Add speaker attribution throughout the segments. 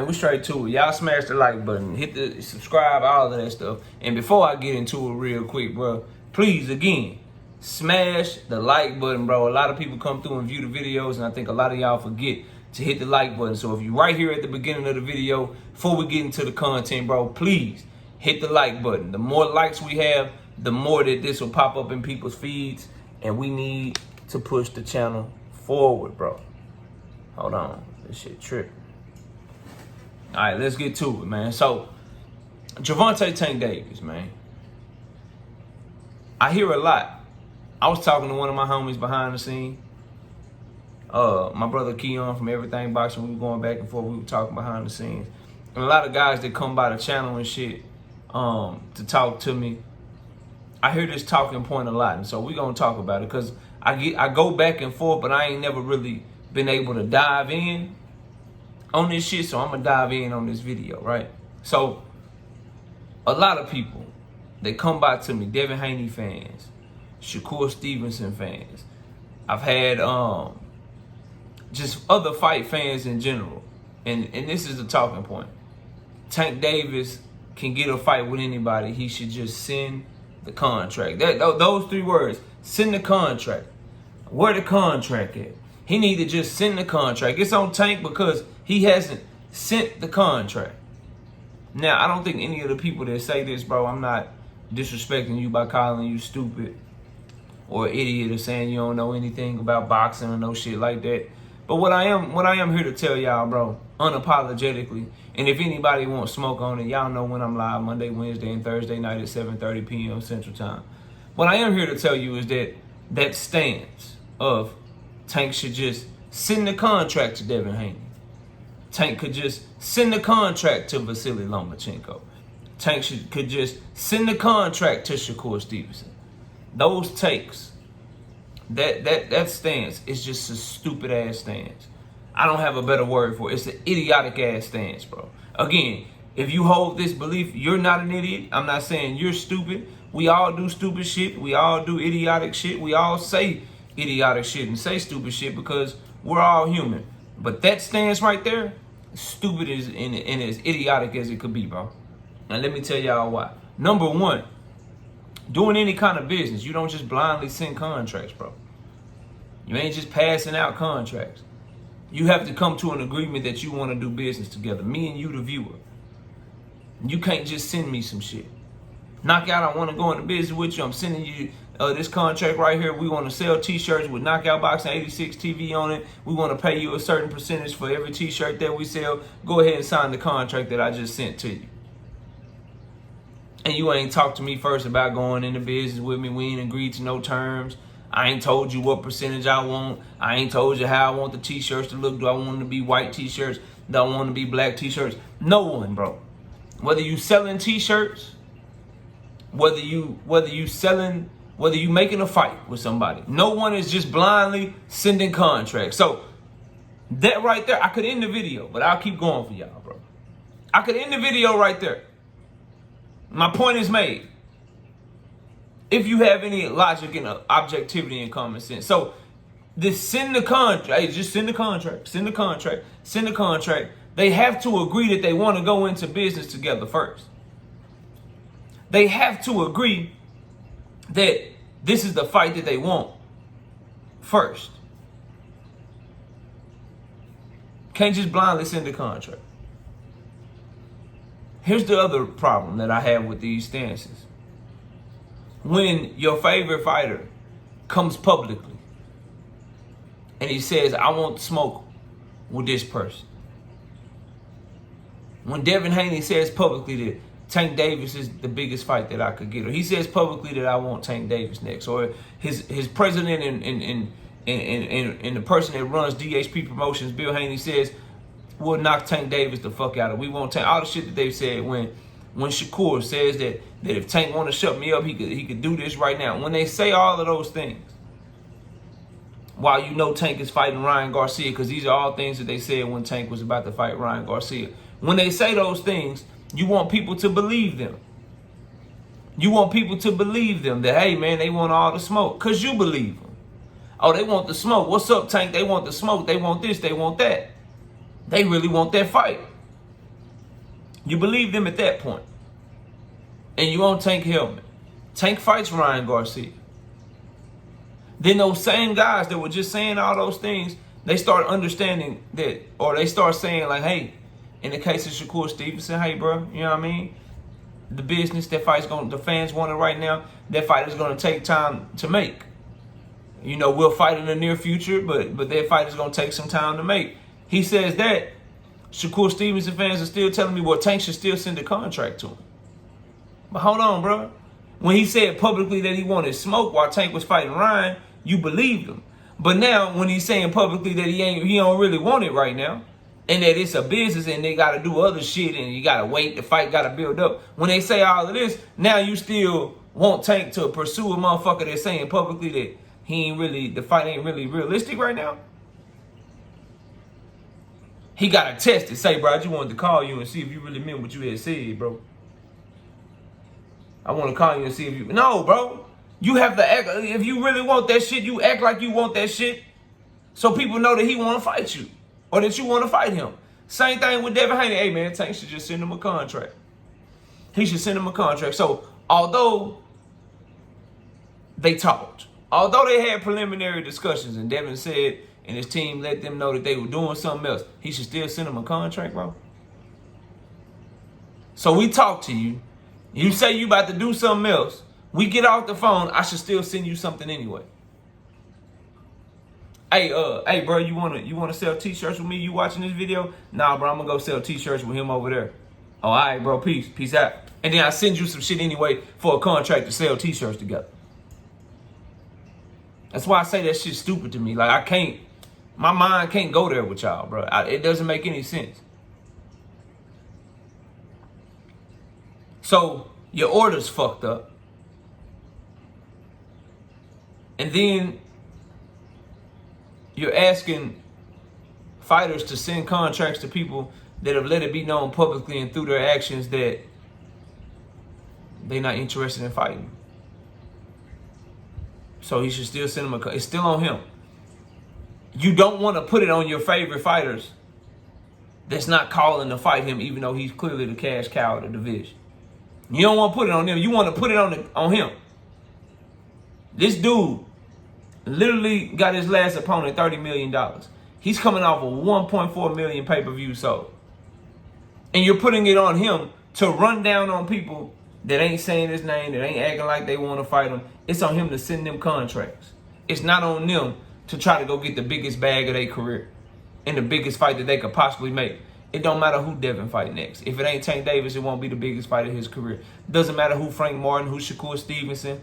Speaker 1: we straight to it. Y'all smash the like button, hit the subscribe, all of that stuff. And before I get into it real quick, bro, please, again, smash the like button, bro. A lot of people come through and view the videos, and I think a lot of y'all forget to hit the like button. So if you're right here at the beginning of the video, before we get into the content, bro, please hit the like button. The more likes we have, the more that this will pop up in people's feeds, and we need to push the channel forward, bro. Hold on, this shit tripping. All right, let's get to it, man. So, Gervonta Tank Davis, man. I hear a lot. I was talking to one of my homies behind the scene. My brother Keon from Everything Boxing. We were going back and forth. We were talking behind the scenes. And a lot of guys that come by the channel and shit to talk to me. I hear this talking point a lot, and so we're gonna talk about it because I go back and forth, but I ain't never really been able to dive in on this shit, so I'm gonna dive in on this video, right? So, a lot of people, they come by to me, Devin Haney fans, Shakur Stevenson fans. I've had just other fight fans in general, and this is the talking point. Tank Davis can get a fight with anybody. He should just send the contract. Those three words, send the contract. Where the contract at? He need to just send the contract. It's on Tank because he hasn't sent the contract. Now, I don't think any of the people that say this, bro, I'm not disrespecting you by calling you stupid or idiot or saying you don't know anything about boxing or no shit like that. But what I am here to tell y'all, bro, unapologetically, and if anybody wants smoke on it, y'all know when I'm live Monday, Wednesday, and Thursday night at 7:30 p.m. Central Time. What I am here to tell you is that stance of Tank should just send the contract to Devin Haney. Tank could just send the contract to Vasily Lomachenko. Tank could just send the contract to Shakur Stevenson. Those takes, that stance is just a stupid ass stance. I don't have a better word for it. It's an idiotic ass stance, bro. Again, if you hold this belief, you're not an idiot. I'm not saying you're stupid. We all do stupid shit. We all do idiotic shit. We all say idiotic shit and say stupid shit because we're all human. But that stance right there, stupid and as idiotic as it could be, bro. Now let me tell y'all why. Number one, doing any kind of business, you don't just blindly send contracts, bro. You ain't just passing out contracts. You have to come to an agreement that you want to do business together. Me and you, the viewer. You can't just send me some shit. Knockout, I want to go into business with you. I'm sending you this contract right here. We want to sell t-shirts with Knockout Boxing 86 TV on it. We want to pay you a certain percentage for every t-shirt that we sell. Go ahead and sign the contract that I just sent to you. And you ain't talked to me first about going into business with me. We ain't agreed to no terms. I ain't told you what percentage I want. I ain't told you how I want the t-shirts to look. Do I want them to be white t-shirts? Do I want them to be black t-shirts? No one, bro. Whether you selling t-shirts, whether you making a fight with somebody, no one is just blindly sending contracts. So that right there, I could end the video, but I'll keep going for y'all, bro. I could end the video right there. My point is made. If you have any logic and objectivity and common sense. So this send the contract, hey, just send the contract, send the contract, send the contract. They have to agree that they want to go into business together first. They have to agree that this is the fight that they want first. Can't just blindly send the contract. Here's the other problem that I have with these stances. When your favorite fighter comes publicly and he says, I want to smoke with this person. When Devin Haney says publicly that Tank Davis is the biggest fight that I could get, or he says publicly that I want Tank Davis next, or his president and the person that runs DHP Promotions, Bill Haney, says we'll knock Tank Davis the fuck out of it. We won't take all the shit that they've said when Shakur says that if Tank want to shut me up, he could do this right now. When they say all of those things, while you know Tank is fighting Ryan Garcia, because these are all things that they said when Tank was about to fight Ryan Garcia. When they say those things, you want people to believe them. You want people to believe them that, hey, man, they want all the smoke because you believe them. Oh, they want the smoke. What's up, Tank? They want the smoke. They want this. They want that. They really want that fight. You believe them at that point. And you won't Tank helmet. Tank fights Ryan Garcia. Then those same guys that were just saying all those things, they start understanding that, or they start saying like, hey, in the case of Shakur Stevenson, hey, bro, you know what I mean? The business, that fight's the fans want it right now. That fight is going to take time to make. You know, we'll fight in the near future, but that fight is going to take some time to make. He says that. Shakur Stevenson fans are still telling me, well, Tank should still send a contract to him. But hold on, bro. When he said publicly that he wanted smoke while Tank was fighting Ryan, you believed him. But now, when he's saying publicly that he don't really want it right now, and that it's a business and they got to do other shit and you got to wait, the fight got to build up. When they say all of this, now you still want Tank to pursue a motherfucker that's saying publicly that the fight ain't really realistic right now? He got to test it. Say, bro, I just wanted to call you and see if you really meant what you had said, bro. I want to call you and see if you... No, bro. You have to act... If you really want that shit, you act like you want that shit so people know that he want to fight you or that you want to fight him. Same thing with Devin Haney. Hey, man, Tank should just send him a contract. He should send him a contract. So, although they talked, although they had preliminary discussions and Devin said and his team let them know that they were doing something else, he should still send him a contract, bro. So we talk to you. You say you about to do something else. We get off the phone. I should still send you something anyway. Hey, bro, you wanna sell t-shirts with me? You watching this video? Nah, bro, I'm gonna go sell t-shirts with him over there. Oh, all right, bro, peace out. And then I send you some shit anyway for a contract to sell t-shirts together. That's why I say that shit's stupid to me. Like, my mind can't go there with y'all, bro. It doesn't make any sense. So, your order's fucked up. And then you're asking fighters to send contracts to people that have let it be known publicly and through their actions that they're not interested in fighting. So he should still send them it's still on him. You don't want to put it on your favorite fighters that's not calling to fight him, even though he's clearly the cash cow of the division. You don't want to put it on them. You want to put it on him. This dude literally got his last opponent $30 million. He's coming off of 1.4 million pay-per-view sold. And you're putting it on him to run down on people that ain't saying his name, that ain't acting like they want to fight him. It's on him to send them contracts. It's not on them to try to go get the biggest bag of their career and the biggest fight that they could possibly make. It don't matter who Devin fight next. If it ain't Tank Davis, it won't be the biggest fight of his career. Doesn't matter who Frank Martin, who Shakur Stevenson,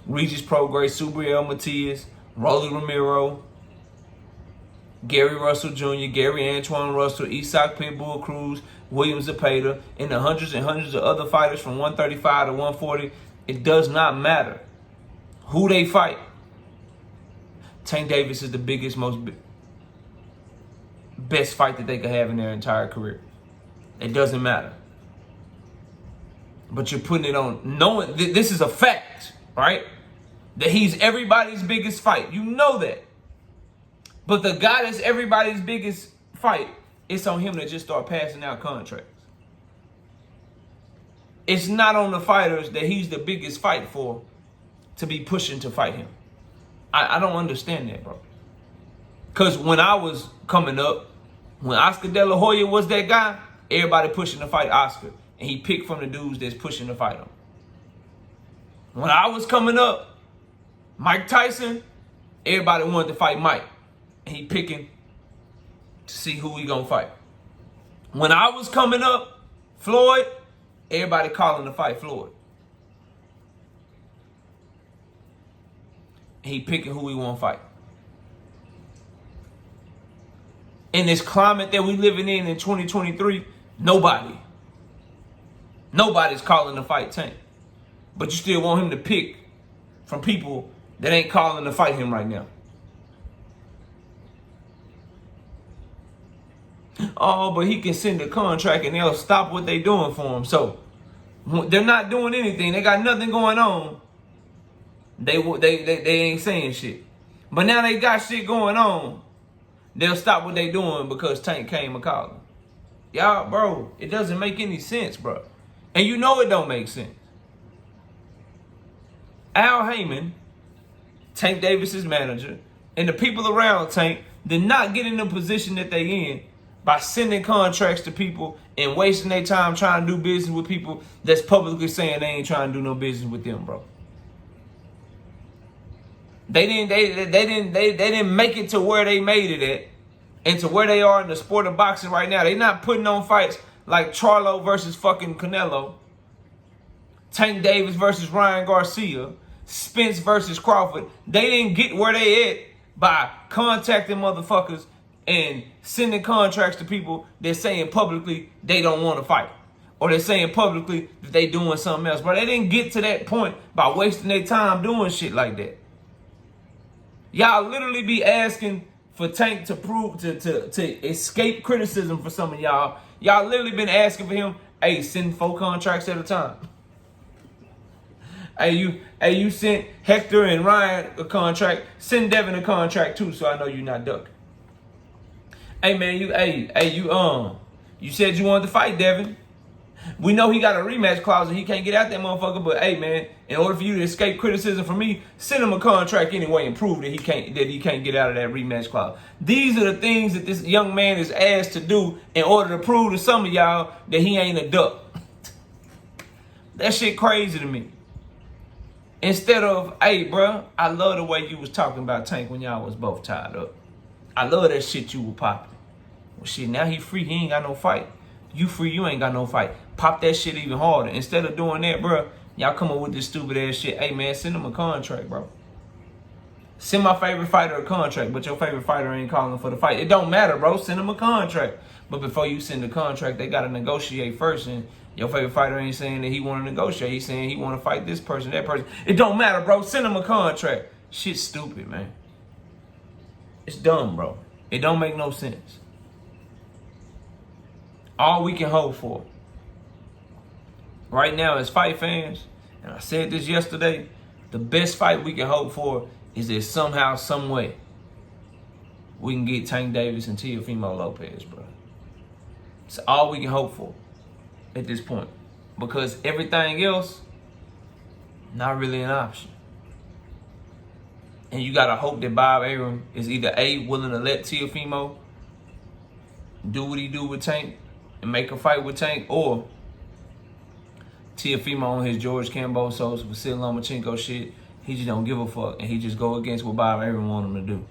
Speaker 1: Regis Prograis, Subriel Matias, Rolly Romero, Gary Russell Jr., Gary Antoine Russell, Isak Pitbull Cruz, William Zepeda, and the hundreds and hundreds of other fighters from 135 to 140. It does not matter who they fight. Tank Davis is the biggest, best fight that they could have in their entire career. It doesn't matter. But you're putting it on, knowing this is a fact, right? That he's everybody's biggest fight. You know that. But the guy that's everybody's biggest fight, it's on him to just start passing out contracts. It's not on the fighters that he's the biggest fight for to be pushing to fight him. I don't understand that, bro. Because when I was coming up, when Oscar De La Hoya was that guy, everybody pushing to fight Oscar. And he picked from the dudes that's pushing to fight him. When I was coming up, Mike Tyson, everybody wanted to fight Mike. And he picking to see who he gonna fight. When I was coming up, Floyd, everybody calling to fight Floyd. And he picking who he wanna fight. In this climate that we living in 2023, nobody's calling to fight Tank. But you still want him to pick from people that ain't calling to fight him right now. Oh, but he can send a contract and they'll stop what they doing for him. So they're not doing anything. They got nothing going on. They ain't saying shit. But now they got shit going on. They'll stop what they doing because Tank came and called them. Y'all, bro, it doesn't make any sense, bro. And you know it don't make sense. Al Heyman, Tank Davis's manager, and the people around Tank did not get in the position that they in by sending contracts to people and wasting their time trying to do business with people that's publicly saying they ain't trying to do no business with them, bro. They didn't make it to where they made it at and to where they are in the sport of boxing right now. They're not putting on fights like Charlo versus fucking Canelo, Tank Davis versus Ryan Garcia, Spence versus Crawford. They didn't get where they at by contacting motherfuckers and sending contracts to people that saying publicly they don't want to fight. Or they're saying publicly that they doing something else. But they didn't get to that point by wasting their time doing shit like that. Y'all literally be asking for Tank to prove, to escape criticism for some of y'all. Y'all literally been asking for him, hey, send 4 contracts at a time. Hey, you sent Hector and Ryan a contract. Send Devin a contract too, so I know you're not ducking. Hey man, you said you wanted to fight Devin. We know he got a rematch clause and he can't get out that motherfucker. But hey man, in order for you to escape criticism from me, send him a contract anyway and prove that he can't get out of that rematch clause. These are the things that this young man is asked to do in order to prove to some of y'all that he ain't a duck. That shit crazy to me. Instead of, hey, bro, I love the way you was talking about Tank when y'all was both tied up. I love that shit you were popping. Well, shit, now he free. He ain't got no fight. You free. You ain't got no fight. Pop that shit even harder. Instead of doing that, bro, y'all come up with this stupid ass shit. Hey, man, send him a contract, bro. Send my favorite fighter a contract, but your favorite fighter ain't calling for the fight. It don't matter, bro. Send him a contract. But before you send the contract, they got to negotiate first. And your favorite fighter ain't saying that he want to negotiate. He's saying he want to fight this person, that person. It don't matter, bro. Send him a contract. Shit's stupid, man. It's dumb, bro. It don't make no sense. All we can hope for right now as fight fans, and I said this yesterday, the best fight we can hope for is that somehow, some way, we can get Tank Davis and Teofimo Lopez, bro. It's all we can hope for at this point. Because everything else, not really an option. And you got to hope that Bob Arum is either A, willing to let Teofimo do what he do with Tank and make a fight with Tank, or Teofimo on his George Kambosos, Vasily Lomachenko shit, he just don't give a fuck, and he just go against what Bob Arum want him to do.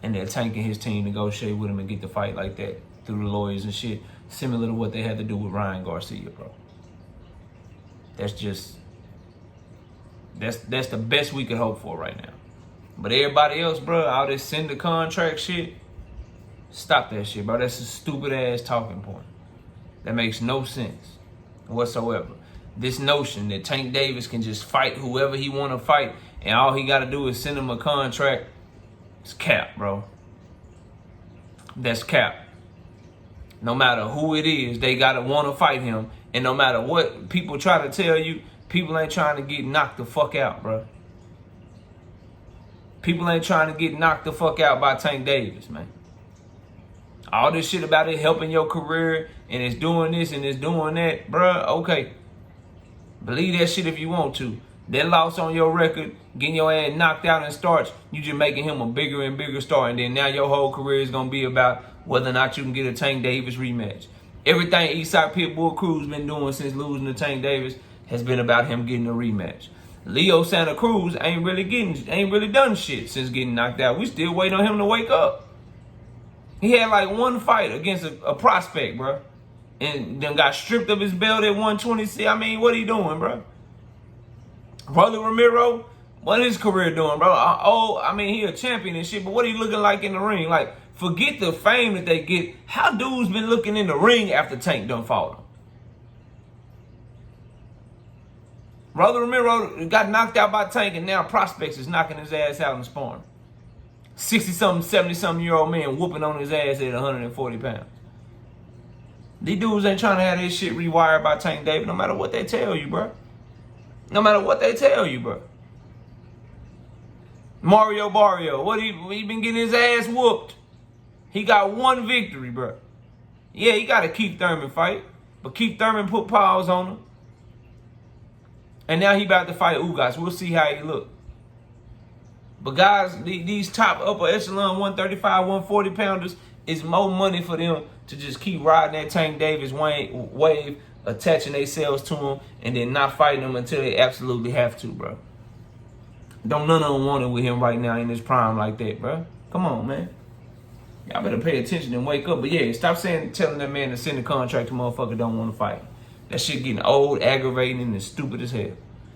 Speaker 1: And that Tank and his team negotiate with him and get the fight like that through the lawyers and shit, similar to what they had to do with Ryan Garcia, bro. That's the best we could hope for right now. But everybody else, bro, all this send the contract shit, stop that shit, bro. That's a stupid ass talking point. That makes no sense whatsoever. This notion that Tank Davis can just fight whoever he want to fight and all he got to do is send him a contract, it's cap, bro. That's cap. No matter who it is, they got to want to fight him. And no matter what people try to tell you, people ain't trying to get knocked the fuck out, bro. People ain't trying to get knocked the fuck out by Tank Davis, man. All this shit about it helping your career and it's doing this and it's doing that, bro, okay. Believe that shit if you want to. That loss on your record, getting your ass knocked out in starts, you just making him a bigger and bigger star. And then now your whole career is going to be about whether or not you can get a Tank Davis rematch. Everything Eastside Pitbull Cruz been doing since losing to Tank Davis has been about him getting a rematch. Leo Santa Cruz ain't really done shit since getting knocked out. We still waiting on him to wake up. He had like one fight against a prospect, bro. And then got stripped of his belt at 126. I mean, what are you doing, bro? Brother Ramiro, what is his career doing, bro? I mean, he a champion and shit, but what are you looking like in the ring? Like, forget the fame that they get. How dudes been looking in the ring after Tank done fought him? Brother Ramiro got knocked out by Tank, and now Prospects is knocking his ass out in sparring. 60-something, 70-something-year-old man whooping on his ass at 140 pounds. These dudes ain't trying to have this shit rewired by Tank Davis no matter what they tell you, bro. No matter what they tell you, bro. Mario Barrio, he been getting his ass whooped. He got one victory, bro. Yeah, he got a Keith Thurman fight, but Keith Thurman put pause on him. And now he about to fight Ugas. We'll see how he look. But guys, these top upper echelon 135, 140 pounders is more money for them to just keep riding that Tank Davis wave, attaching themselves to him, and then not fighting him until they absolutely have to, bro. Don't none of them want it with him right now in his prime like that, bro. Come on, man. Y'all better pay attention and wake up. But yeah, stop telling that man to send the contract to motherfucker don't want to fight. That shit getting old, aggravating, and stupid as hell.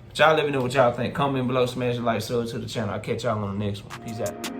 Speaker 1: But y'all let me know what y'all think. Comment below, smash the like, sub to the channel. I'll catch y'all on the next one. Peace out.